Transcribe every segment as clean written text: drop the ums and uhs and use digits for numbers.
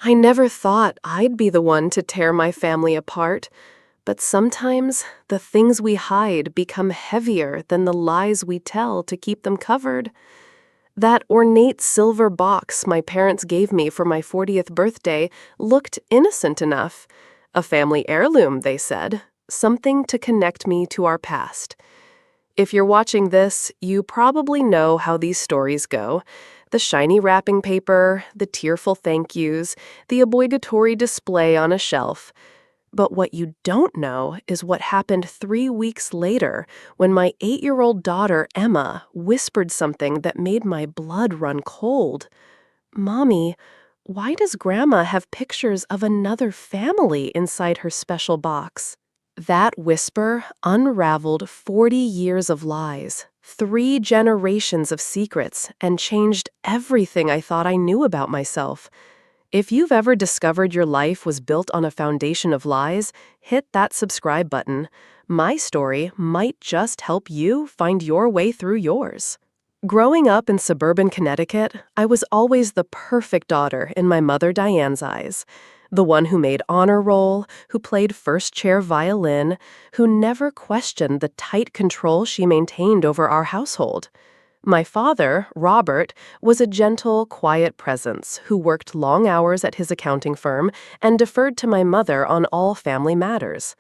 I never thought I'd be the one to tear my family apart, but sometimes the things we hide become heavier than the lies we tell to keep them covered. That ornate silver box my parents gave me for my 40th birthday looked innocent enough. A family heirloom, they said, something to connect me to our past. If you're watching this, you probably know how these stories go. The shiny wrapping paper, the tearful thank yous, the obligatory display on a shelf. But what you don't know is what happened 3 weeks later when my 8-year-old daughter, Emma, whispered something that made my blood run cold. "Mommy, why does Grandma have pictures of another family inside her special box?" That whisper unraveled 40 years of lies, 3 generations of secrets, and changed everything I thought I knew about myself. If you've ever discovered your life was built on a foundation of lies, hit that subscribe button. My story might just help you find your way through yours. Growing up in suburban Connecticut, I was always the perfect daughter in my mother Diane's eyes. The one who made honor roll, who played first chair violin, who never questioned the tight control she maintained over our household. My father, Robert, was a gentle, quiet presence who worked long hours at his accounting firm and deferred to my mother on all family matters.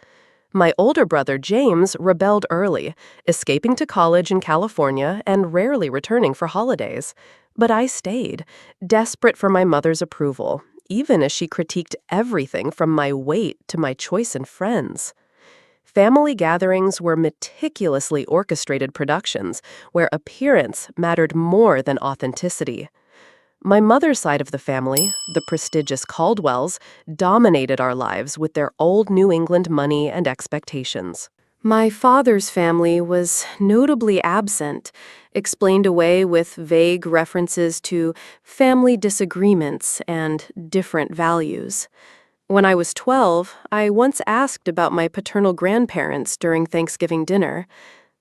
My older brother, James, rebelled early, escaping to college in California and rarely returning for holidays. But I stayed, desperate for my mother's approval, even as she critiqued everything from my weight to my choice in friends. Family gatherings were meticulously orchestrated productions where appearance mattered more than authenticity. My mother's side of the family, the prestigious Caldwells, dominated our lives with their old New England money and expectations. My father's family was notably absent, explained away with vague references to family disagreements and different values. When I was 12, I once asked about my paternal grandparents during Thanksgiving dinner.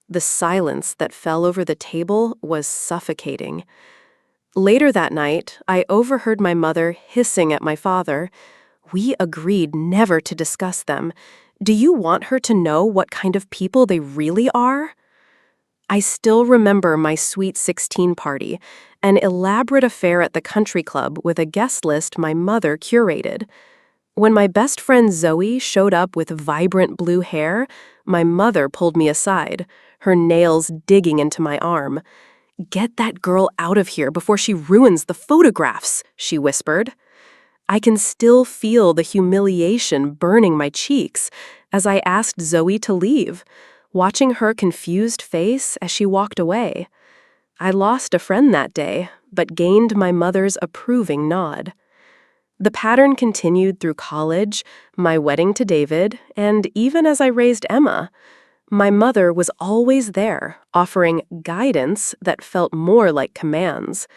The silence that fell over the table was suffocating. Later that night, I overheard my mother hissing at my father. "We agreed never to discuss them. Do you want her to know what kind of people they really are?" I still remember my Sweet 16 party, an elaborate affair at the country club with a guest list my mother curated. When my best friend Zoe showed up with vibrant blue hair, my mother pulled me aside, her nails digging into my arm. "Get that girl out of here before she ruins the photographs," she whispered. I can still feel the humiliation burning my cheeks as I asked Zoe to leave, watching her confused face as she walked away. I lost a friend that day, but gained my mother's approving nod. The pattern continued through college, my wedding to David, and even as I raised Emma. My mother was always there, offering guidance that felt more like commands.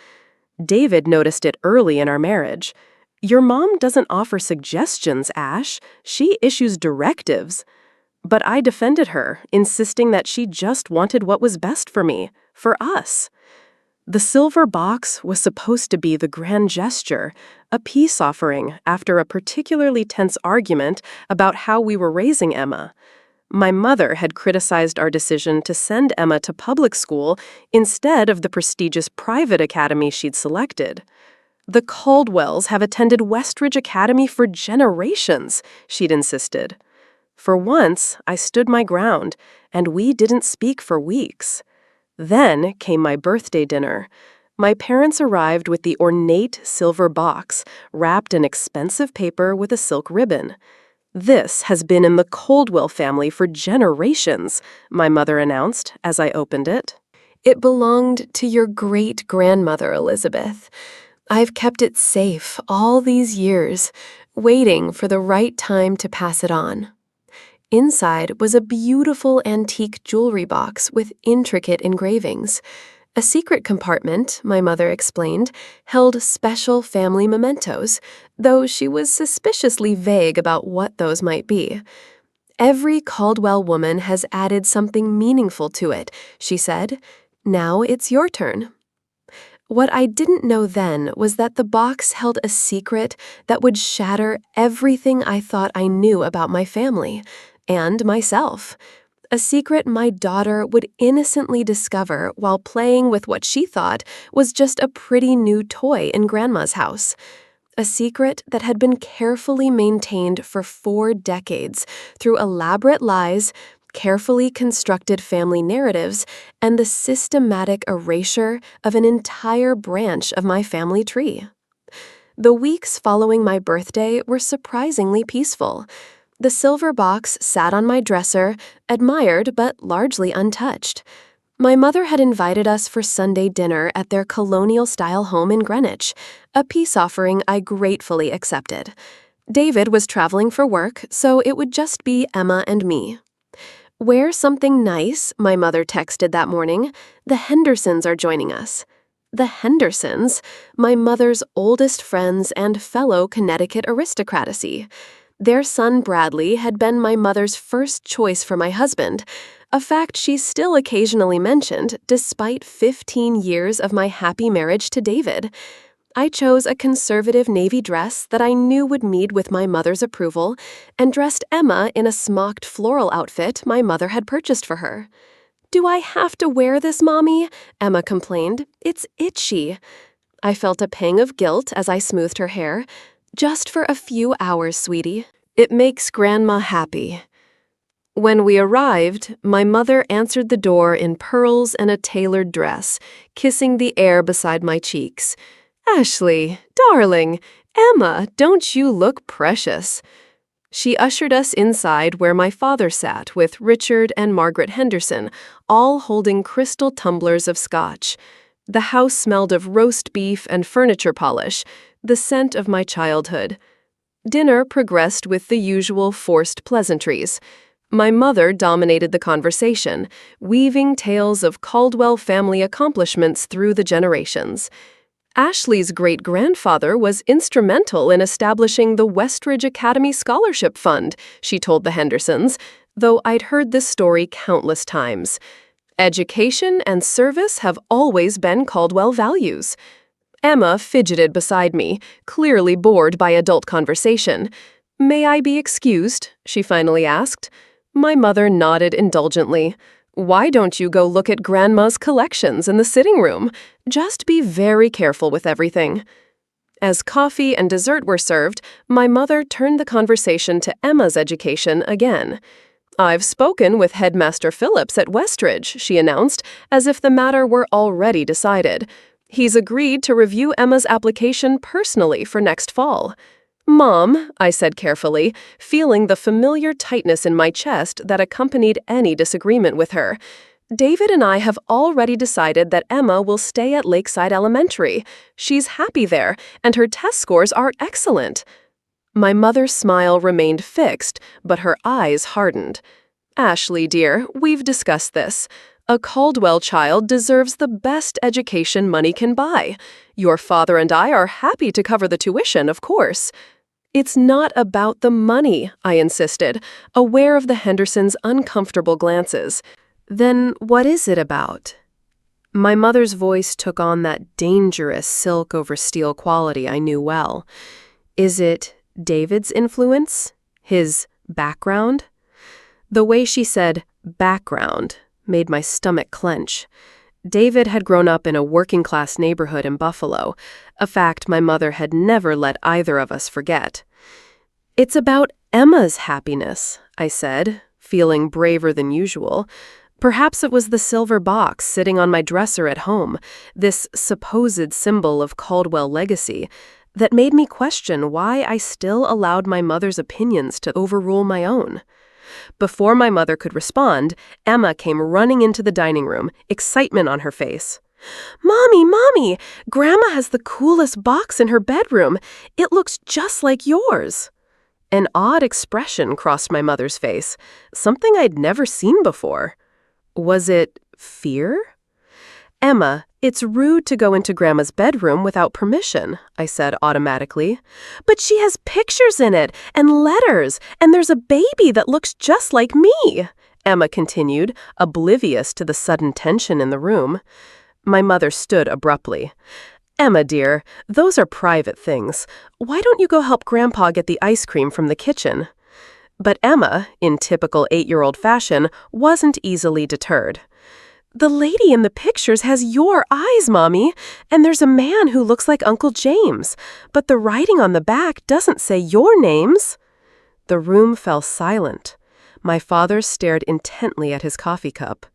David noticed it early in our marriage. "Your mom doesn't offer suggestions, Ash. She issues directives." But I defended her, insisting that she just wanted what was best for me, for us. The silver box was supposed to be the grand gesture, a peace offering after a particularly tense argument about how we were raising Emma. My mother had criticized our decision to send Emma to public school instead of the prestigious private academy she'd selected. "The Caldwells have attended Westridge Academy for generations," she'd insisted. For once, I stood my ground, and we didn't speak for weeks. Then came my birthday dinner. My parents arrived with the ornate silver box, wrapped in expensive paper with a silk ribbon. "This has been in the Caldwell family for generations," my mother announced as I opened it. "It belonged to your great-grandmother, Elizabeth. I've kept it safe all these years, waiting for the right time to pass it on." Inside was a beautiful antique jewelry box with intricate engravings. A secret compartment, my mother explained, held special family mementos, though she was suspiciously vague about what those might be. "Every Caldwell woman has added something meaningful to it," she said. "Now it's your turn." What I didn't know then was that the box held a secret that would shatter everything I thought I knew about my family and myself. A secret my daughter would innocently discover while playing with what she thought was just a pretty new toy in Grandma's house. A secret that had been carefully maintained for 4 decades through elaborate lies, carefully constructed family narratives, and the systematic erasure of an entire branch of my family tree. The weeks following my birthday were surprisingly peaceful. The silver box sat on my dresser, admired but largely untouched. My mother had invited us for Sunday dinner at their colonial-style home in Greenwich, a peace offering I gratefully accepted. David was traveling for work, so it would just be Emma and me. "Wear something nice," my mother texted that morning. "The Hendersons are joining us." The Hendersons, my mother's oldest friends and fellow Connecticut aristocracy. Their son Bradley had been my mother's first choice for my husband, a fact she still occasionally mentioned despite 15 years of my happy marriage to David. I chose a conservative navy dress that I knew would meet with my mother's approval and dressed Emma in a smocked floral outfit my mother had purchased for her. "Do I have to wear this, Mommy?" Emma complained. "It's itchy." I felt a pang of guilt as I smoothed her hair. "Just for a few hours, sweetie. It makes Grandma happy." When we arrived, my mother answered the door in pearls and a tailored dress, kissing the air beside my cheeks. "Ashley, darling, Emma, don't you look precious?" She ushered us inside where my father sat with Richard and Margaret Henderson, all holding crystal tumblers of scotch. The house smelled of roast beef and furniture polish, the scent of my childhood. Dinner progressed with the usual forced pleasantries. My mother dominated the conversation, weaving tales of Caldwell family accomplishments through the generations. Ashley's great-grandfather was instrumental in establishing the Westridge Academy Scholarship Fund, she told the Hendersons, though I'd heard this story countless times. Education and service have always been Caldwell values. Emma fidgeted beside me, clearly bored by adult conversation. "May I be excused?" she finally asked. My mother nodded indulgently. "Why don't you go look at Grandma's collections in the sitting room? Just be very careful with everything." As coffee and dessert were served, my mother turned the conversation to Emma's education again. "I've spoken with Headmaster Phillips at Westridge," she announced, as if the matter were already decided. "He's agreed to review Emma's application personally for next fall." "Mom," I said carefully, feeling the familiar tightness in my chest that accompanied any disagreement with her, "David and I have already decided that Emma will stay at Lakeside Elementary. She's happy there, and her test scores are excellent." My mother's smile remained fixed, but her eyes hardened. "Ashley, dear, we've discussed this. A Caldwell child deserves the best education money can buy. Your father and I are happy to cover the tuition, of course." "It's not about the money," I insisted, aware of the Hendersons' uncomfortable glances. "Then what is it about?" My mother's voice took on that dangerous silk over steel quality I knew well. "Is it David's influence? His background?" The way she said background made my stomach clench. David had grown up in a working-class neighborhood in Buffalo, a fact my mother had never let either of us forget. "It's about Emma's happiness," I said, feeling braver than usual. Perhaps it was the silver box sitting on my dresser at home, this supposed symbol of Caldwell legacy, that made me question why I still allowed my mother's opinions to overrule my own. Before my mother could respond, Emma came running into the dining room, excitement on her face. "Mommy, Mommy! Grandma has the coolest box in her bedroom. It looks just like yours." An odd expression crossed my mother's face, something I'd never seen before. Was it fear? "Emma, it's rude to go into Grandma's bedroom without permission," I said automatically. "But she has pictures in it, and letters, and there's a baby that looks just like me," Emma continued, oblivious to the sudden tension in the room. My mother stood abruptly. Emma, dear, those are private things. Why don't you go help Grandpa get the ice cream from the kitchen? But Emma, in typical 8-year-old fashion, wasn't easily deterred. The lady in the pictures has your eyes, Mommy, and there's a man who looks like Uncle James, but the writing on the back doesn't say your names. The room fell silent. My father stared intently at his coffee cup.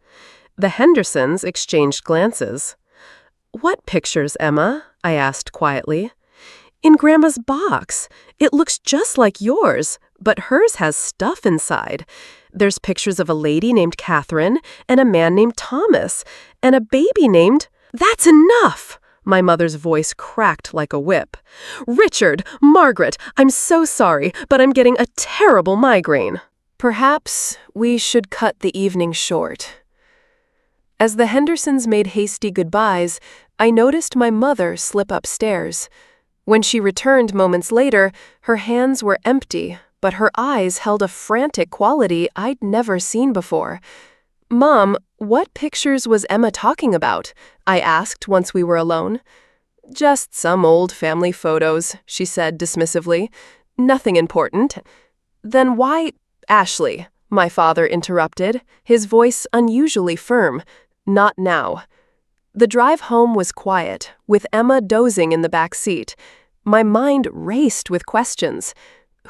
The Hendersons exchanged glances. "What pictures, Emma?" I asked quietly. "In Grandma's box. It looks just like yours, but hers has stuff inside. There's pictures of a lady named Catherine and a man named Thomas and a baby named—" "That's enough!" My mother's voice cracked like a whip. "Richard, Margaret, I'm so sorry, but I'm getting a terrible migraine." Perhaps we should cut the evening short. As the Hendersons made hasty goodbyes, I noticed my mother slip upstairs. When she returned moments later, her hands were empty, but her eyes held a frantic quality I'd never seen before. "Mom, what pictures was Emma talking about?" I asked once we were alone. "Just some old family photos," she said dismissively. "Nothing important." "Then why—" "Ashley," my father interrupted, his voice unusually firm. "Not now." The drive home was quiet, with Emma dozing in the back seat. My mind raced with questions.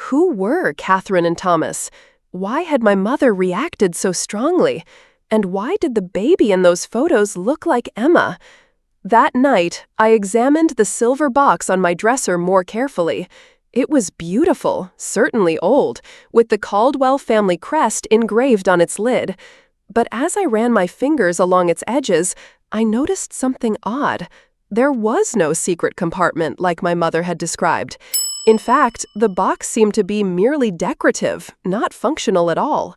Who were Catherine and Thomas? Why had my mother reacted so strongly? And why did the baby in those photos look like Emma? That night, I examined the silver box on my dresser more carefully. It was beautiful, certainly old, with the Caldwell family crest engraved on its lid. But as I ran my fingers along its edges, I noticed something odd. There was no secret compartment like my mother had described. In fact, the box seemed to be merely decorative, not functional at all.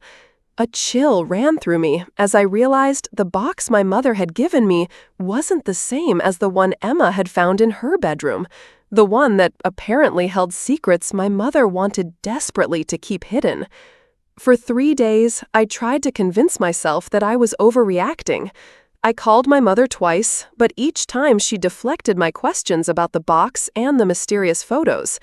A chill ran through me as I realized the box my mother had given me wasn't the same as the one Emma had found in her bedroom, the one that apparently held secrets my mother wanted desperately to keep hidden. For 3 days, I tried to convince myself that I was overreacting. I called my mother twice, but each time she deflected my questions about the box and the mysterious photos.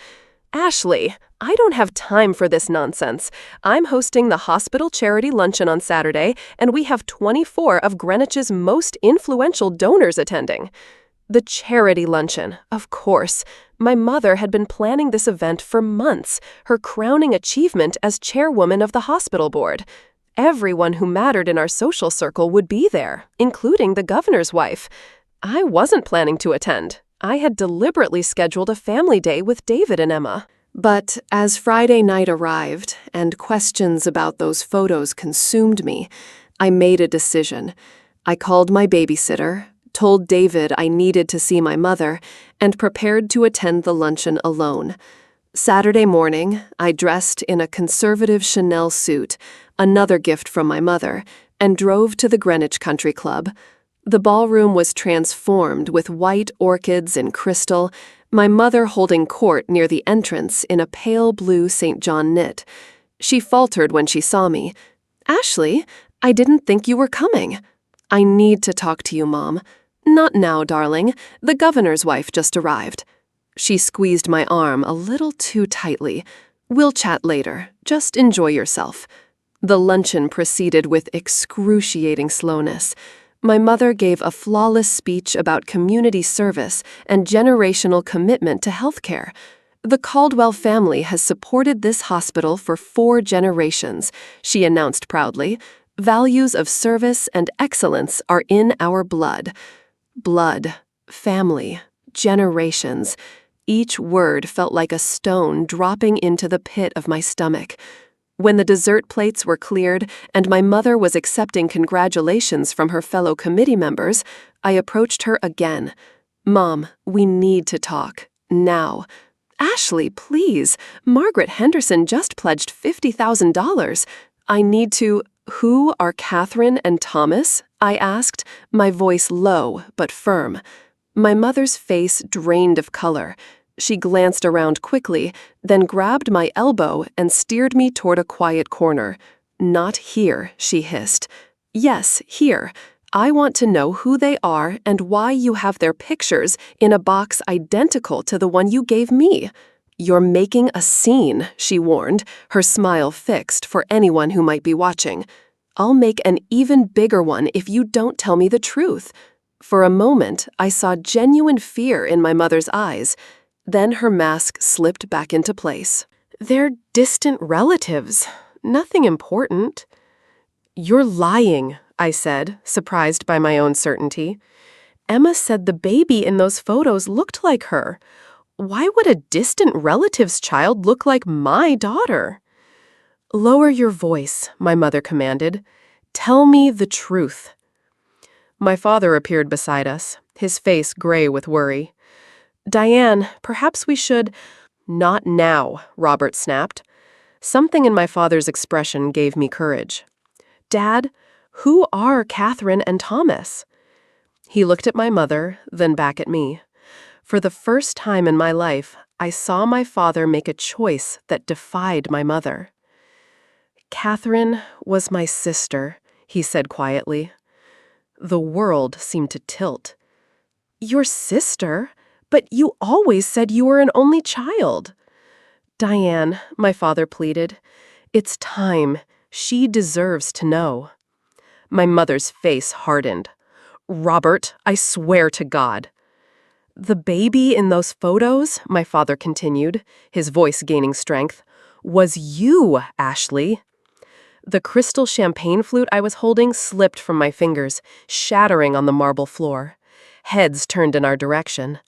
"Ashley, I don't have time for this nonsense. I'm hosting the hospital charity luncheon on Saturday, and we have 24 of Greenwich's most influential donors attending." The charity luncheon, of course. My mother had been planning this event for months, her crowning achievement as chairwoman of the hospital board. Everyone who mattered in our social circle would be there, including the governor's wife. I wasn't planning to attend. I had deliberately scheduled a family day with David and Emma. But as Friday night arrived and questions about those photos consumed me, I made a decision. I called my babysitter, told David I needed to see my mother, and prepared to attend the luncheon alone. Saturday morning, I dressed in a conservative Chanel suit, another gift from my mother, and drove to the Greenwich Country Club. The ballroom was transformed with white orchids and crystal, my mother holding court near the entrance in a pale blue St. John knit. She faltered when she saw me. "Ashley, I didn't think you were coming." "I need to talk to you, Mom." "Not now, darling. The governor's wife just arrived." She squeezed my arm a little too tightly. "We'll chat later. Just enjoy yourself." The luncheon proceeded with excruciating slowness. My mother gave a flawless speech about community service and generational commitment to healthcare. "The Caldwell family has supported this hospital for 4 generations," she announced proudly. "Values of service and excellence are in our blood." Blood, family, generations. Each word felt like a stone dropping into the pit of my stomach. When the dessert plates were cleared and my mother was accepting congratulations from her fellow committee members, I approached her again. "Mom, we need to talk. Now." "Ashley, please. Margaret Henderson just pledged $50,000. I need to—" "Who are Catherine and Thomas?" I asked, my voice low but firm. My mother's face drained of color. She glanced around quickly, then grabbed my elbow and steered me toward a quiet corner. "Not here," she hissed. "Yes, here. I want to know who they are and why you have their pictures in a box identical to the one you gave me. You're making a scene, she warned, her smile fixed for anyone who might be watching. I'll make an even bigger one if you don't tell me the truth. For a moment, I saw genuine fear in my mother's eyes. Then her mask slipped back into place. They're distant relatives. Nothing important. You're lying, I said, surprised by my own certainty. Emma said the baby in those photos looked like her. Why would a distant relative's child look like my daughter? Lower your voice, my mother commanded. Tell me the truth. My father appeared beside us, his face gray with worry. Diane, perhaps we should— Not now, Robert snapped. Something in my father's expression gave me courage. Dad, who are Catherine and Thomas? He looked at my mother, then back at me. For the first time in my life, I saw my father make a choice that defied my mother. Catherine was my sister, he said quietly. The world seemed to tilt. Your sister? But you always said you were an only child. Diane, my father pleaded, it's time. She deserves to know. My mother's face hardened. Robert, I swear to God. The baby in those photos, my father continued, his voice gaining strength, was you, Ashley. The crystal champagne flute I was holding slipped from my fingers, shattering on the marble floor. Heads turned in our direction.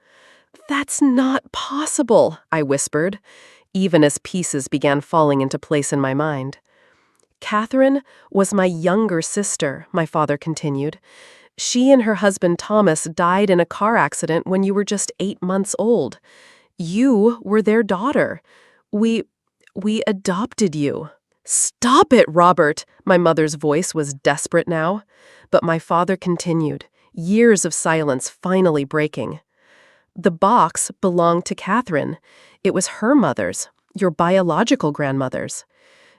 That's not possible, I whispered, even as pieces began falling into place in my mind. Catherine was my younger sister, my father continued. She and her husband Thomas died in a car accident when you were just 8 months old. You were their daughter. We adopted you. Stop it, Robert! My mother's voice was desperate now. But my father continued, years of silence finally breaking. The box belonged to Catherine. It was her mother's, your biological grandmother's.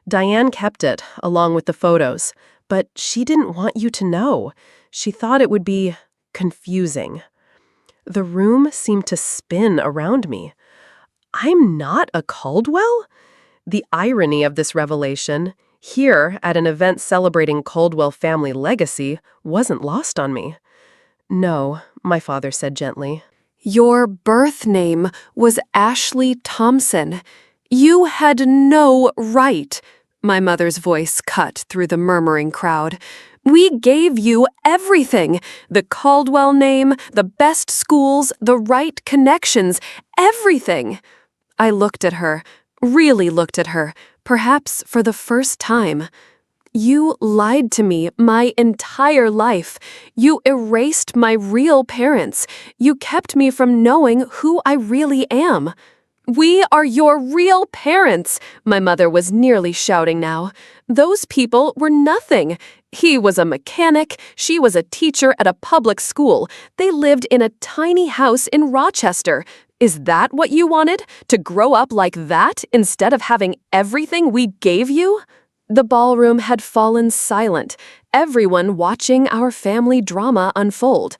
Diane kept it, along with the photos, but she didn't want you to know. She thought it would be confusing. The room seemed to spin around me. I'm not a Caldwell? The irony of this revelation, here at an event celebrating Caldwell family legacy, wasn't lost on me. No, my father said gently. Your birth name was Ashley Thompson. You had no right. My mother's voice cut through the murmuring crowd. We gave you everything. The Caldwell name, the best schools, the right connections, everything. I looked at her, really looked at her, perhaps for the first time. You lied to me my entire life. You erased my real parents. You kept me from knowing who I really am. We are your real parents, my mother was nearly shouting now. Those people were nothing. He was a mechanic, she was a teacher at a public school. They lived in a tiny house in Rochester. Is that what you wanted? To grow up like that instead of having everything we gave you? The ballroom had fallen silent, everyone watching our family drama unfold.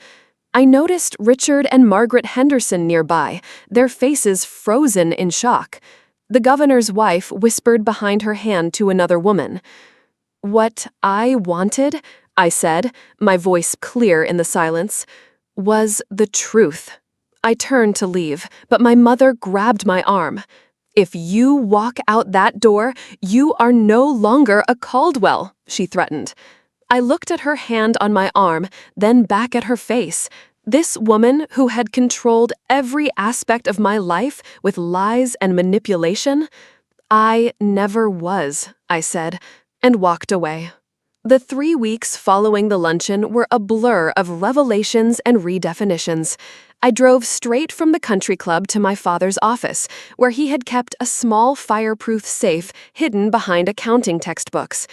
I noticed Richard and Margaret Henderson nearby, their faces frozen in shock. The governor's wife whispered behind her hand to another woman. What I wanted, I said, my voice clear in the silence, was the truth. I turned to leave, but my mother grabbed my arm. If you walk out that door, you are no longer a Caldwell, she threatened. I looked at her hand on my arm, then back at her face. This woman who had controlled every aspect of my life with lies and manipulation? I never was, I said, and walked away. The 3 weeks following the luncheon were a blur of revelations and redefinitions. I drove straight from the country club to my father's office, where he had kept a small fireproof safe hidden behind accounting textbooks.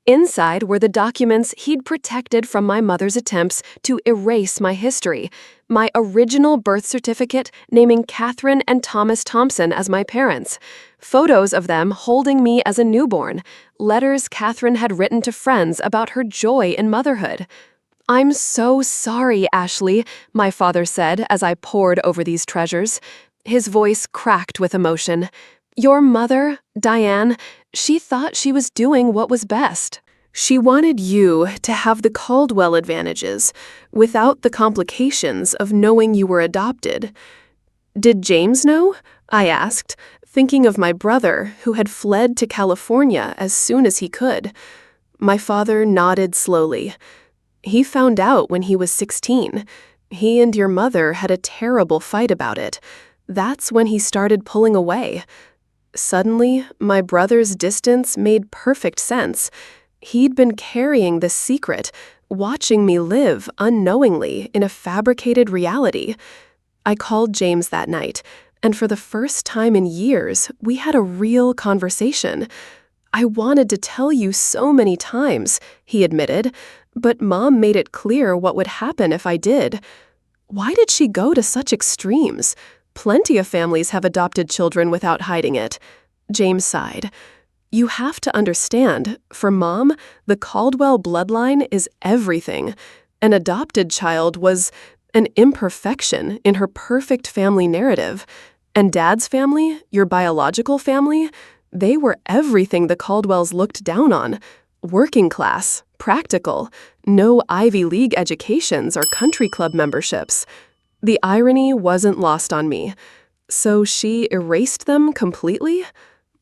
Inside were the documents he'd protected from my mother's attempts to erase my history. My original birth certificate naming Catherine and Thomas Thompson as my parents. Photos of them holding me as a newborn. Letters Catherine had written to friends about her joy in motherhood. "I'm so sorry, Ashley," my father said as I pored over these treasures. His voice cracked with emotion. "Your mother, Diane, she thought she was doing what was best. She wanted you to have the Caldwell advantages, without the complications of knowing you were adopted." "Did James know?" I asked, thinking of my brother, who had fled to California as soon as he could. My father nodded slowly. "He found out when he was 16. He and your mother had a terrible fight about it. That's when he started pulling away." Suddenly, my brother's distance made perfect sense. He'd been carrying this secret, watching me live unknowingly in a fabricated reality. I called James that night, and for the first time in years, we had a real conversation. "I wanted to tell you so many times," he admitted, "but Mom made it clear what would happen if I did." "Why did she go to such extremes? Plenty of families have adopted children without hiding it." James sighed. "You have to understand, for Mom, the Caldwell bloodline is everything. An adopted child was an imperfection in her perfect family narrative. And Dad's family, your biological family, they were everything the Caldwells looked down on. Working class, practical, no Ivy League educations or country club memberships." The irony wasn't lost on me. "So she erased them completely?"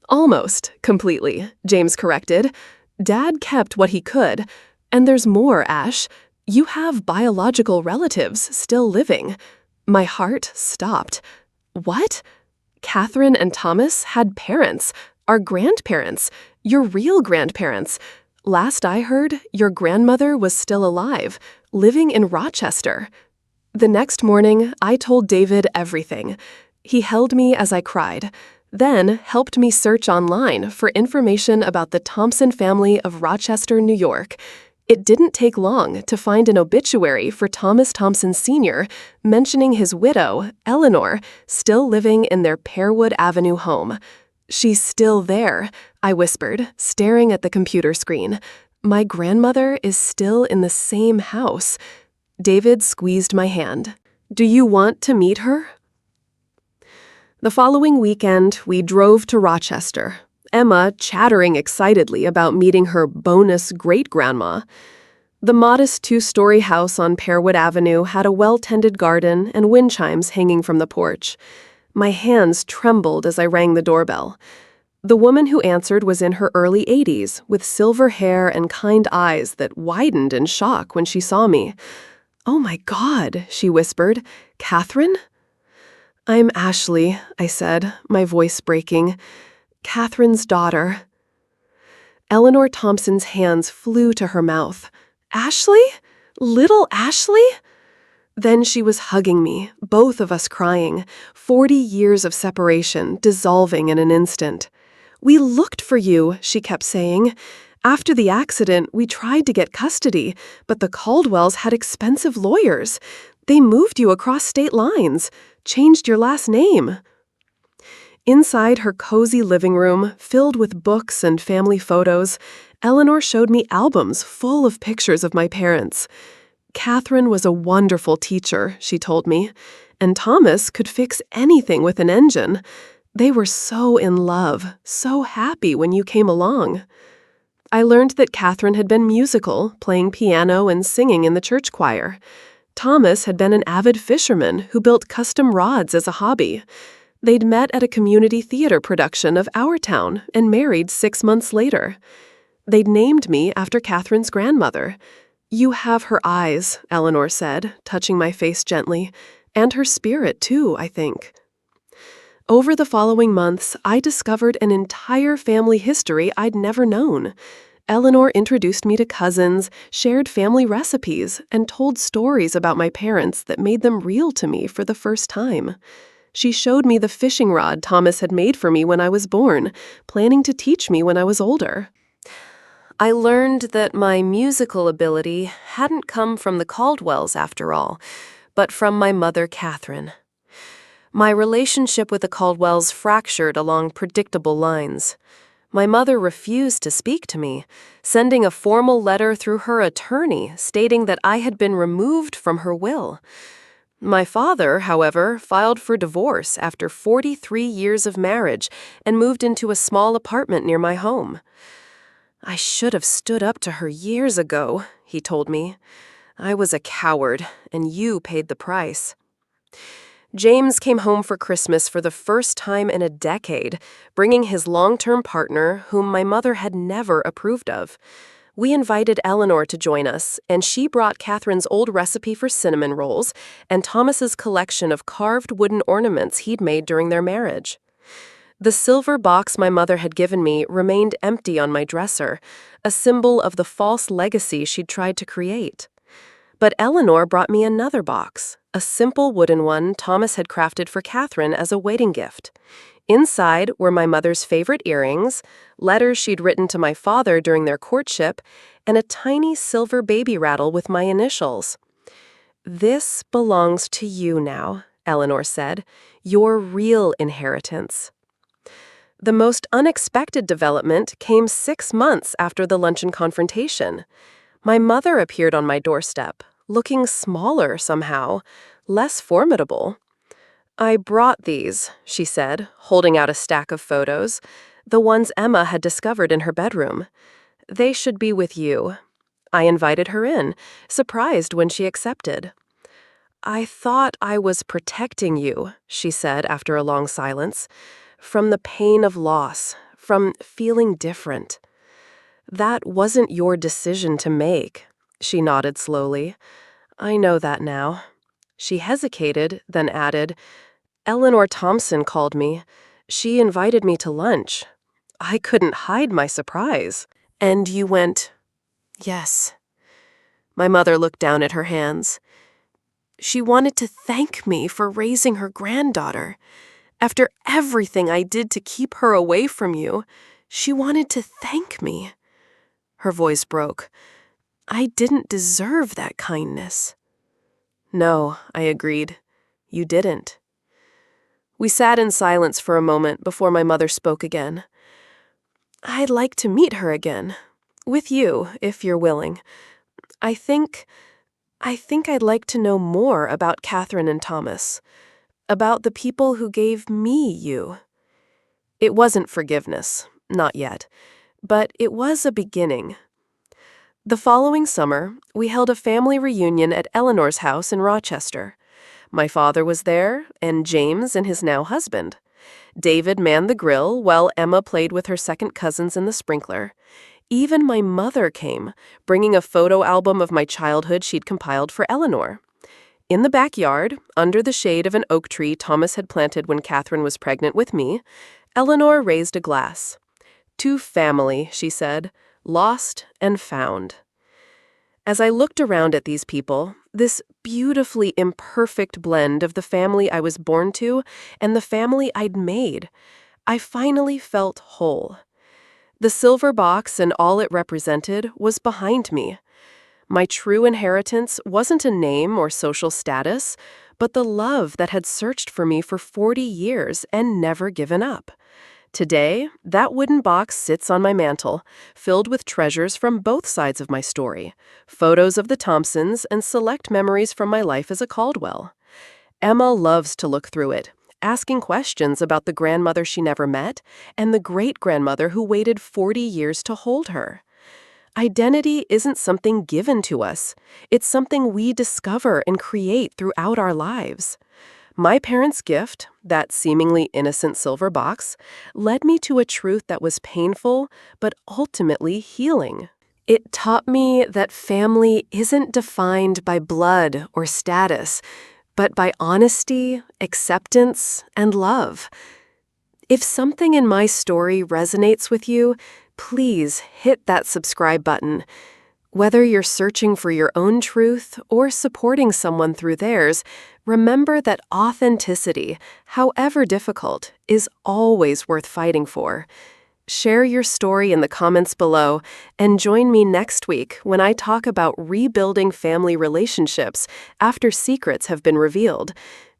"Almost completely," James corrected. "Dad kept what he could. And there's more, Ash. You have biological relatives still living." My heart stopped. "What?" "Catherine and Thomas had parents, our grandparents, your real grandparents. Last I heard, your grandmother was still alive, living in Rochester." The next morning, I told David everything. He held me as I cried, then helped me search online for information about the Thompson family of Rochester, New York. It didn't take long to find an obituary for Thomas Thompson Sr. mentioning his widow, Eleanor, still living in their Pearwood Avenue home. "She's still there," I whispered, staring at the computer screen. "My grandmother is still in the same house." David squeezed my hand. "Do you want to meet her?" The following weekend, we drove to Rochester, Emma chattering excitedly about meeting her bonus great-grandma. The modest two-story house on Pearwood Avenue had a well-tended garden and wind chimes hanging from the porch. My hands trembled as I rang the doorbell. The woman who answered was in her early 80s, with silver hair and kind eyes that widened in shock when she saw me. "Oh my God," she whispered. "Catherine?" "I'm Ashley," I said, my voice breaking. "Catherine's daughter." Eleanor Thompson's hands flew to her mouth. "Ashley? Little Ashley?" Then she was hugging me, both of us crying, 40 years of separation dissolving in an instant. "We looked for you," she kept saying. "After the accident, we tried to get custody, but the Caldwells had expensive lawyers. They moved you across state lines, changed your last name." Inside her cozy living room, filled with books and family photos, Eleanor showed me albums full of pictures of my parents. "Catherine was a wonderful teacher," she told me, "and Thomas could fix anything with an engine. They were so in love, so happy when you came along." I learned that Catherine had been musical, playing piano and singing in the church choir. Thomas had been an avid fisherman who built custom rods as a hobby. They'd met at a community theater production of Our Town and married 6 months later. They'd named me after Catherine's grandmother. "You have her eyes," Eleanor said, touching my face gently, "and her spirit, too, I think." Over the following months, I discovered an entire family history I'd never known. Eleanor introduced me to cousins, shared family recipes, and told stories about my parents that made them real to me for the first time. She showed me the fishing rod Thomas had made for me when I was born, planning to teach me when I was older. I learned that my musical ability hadn't come from the Caldwells after all, but from my mother, Catherine. My relationship with the Caldwells fractured along predictable lines. My mother refused to speak to me, sending a formal letter through her attorney stating that I had been removed from her will. My father, however, filed for divorce after 43 years of marriage and moved into a small apartment near my home. "I should have stood up to her years ago," he told me. "I was a coward, and you paid the price." James came home for Christmas for the first time in a decade, bringing his long-term partner, whom my mother had never approved of. We invited Eleanor to join us, and she brought Catherine's old recipe for cinnamon rolls and Thomas's collection of carved wooden ornaments he'd made during their marriage. The silver box my mother had given me remained empty on my dresser, a symbol of the false legacy she'd tried to create. But Eleanor brought me another box, a simple wooden one Thomas had crafted for Catherine as a wedding gift. Inside were my mother's favorite earrings, letters she'd written to my father during their courtship, and a tiny silver baby rattle with my initials. "This belongs to you now," Eleanor said, "your real inheritance." The most unexpected development came 6 months after the luncheon confrontation. My mother appeared on my doorstep, looking smaller somehow, less formidable. "I brought these," she said, holding out a stack of photos, the ones Emma had discovered in her bedroom. "They should be with you." I invited her in, surprised when she accepted. "I thought I was protecting you," she said after a long silence, "from the pain of loss, from feeling different." "That wasn't your decision to make," she nodded slowly. "I know that now." She hesitated, then added, "Eleanor Thompson called me. She invited me to lunch. I couldn't hide my surprise." "And you went, 'Yes.'" My mother looked down at her hands. "She wanted to thank me for raising her granddaughter. After everything I did to keep her away from you, she wanted to thank me." Her voice broke. "I didn't deserve that kindness." "No," I agreed. "You didn't." We sat in silence for a moment before my mother spoke again. "I'd like to meet her again. With you, if you're willing. I think I'd like to know more about Catherine and Thomas. About the people who gave me you." It wasn't forgiveness, not yet. But it was a beginning. The following summer, we held a family reunion at Eleanor's house in Rochester. My father was there, and James and his now husband. David manned the grill while Emma played with her second cousins in the sprinkler. Even my mother came, bringing a photo album of my childhood she'd compiled for Eleanor. In the backyard, under the shade of an oak tree Thomas had planted when Catherine was pregnant with me, Eleanor raised a glass. "To family," she said, "lost and found." As I looked around at these people, this beautifully imperfect blend of the family I was born to and the family I'd made, I finally felt whole. The silver box and all it represented was behind me. My true inheritance wasn't a name or social status, but the love that had searched for me for 40 years and never given up. Today, that wooden box sits on my mantel, filled with treasures from both sides of my story, photos of the Thompsons and select memories from my life as a Caldwell. Emma loves to look through it, asking questions about the grandmother she never met and the great-grandmother who waited 40 years to hold her. Identity isn't something given to us. It's something we discover and create throughout our lives. My parents' gift, that seemingly innocent silver box, led me to a truth that was painful but ultimately healing. It taught me that family isn't defined by blood or status, but by honesty, acceptance, and love. If something in my story resonates with you, please hit that subscribe button. Whether you're searching for your own truth or supporting someone through theirs, remember that authenticity, however difficult, is always worth fighting for. Share your story in the comments below and join me next week when I talk about rebuilding family relationships after secrets have been revealed.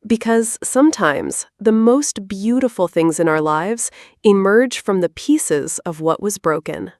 Because sometimes the most beautiful things in our lives emerge from the pieces of what was broken.